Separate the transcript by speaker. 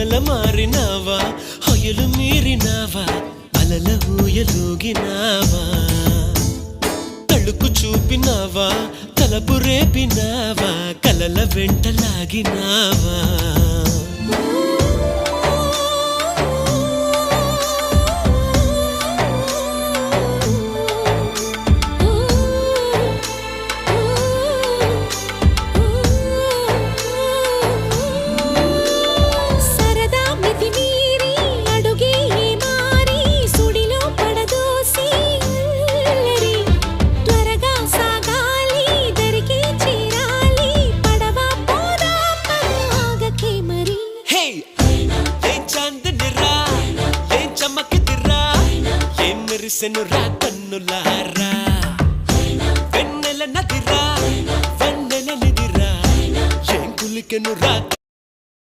Speaker 1: మొదల మారినావా హొయలు మీరినావా అలల ఊయలూగినావా తళుకు చూపినావా తలపు రేపినావా కలల వెంటలాగినావా మెరిసెనురా కన్నులారా వెన్నెల నదిరా వెన్నెల నిదిరా ఏం కులికెనురా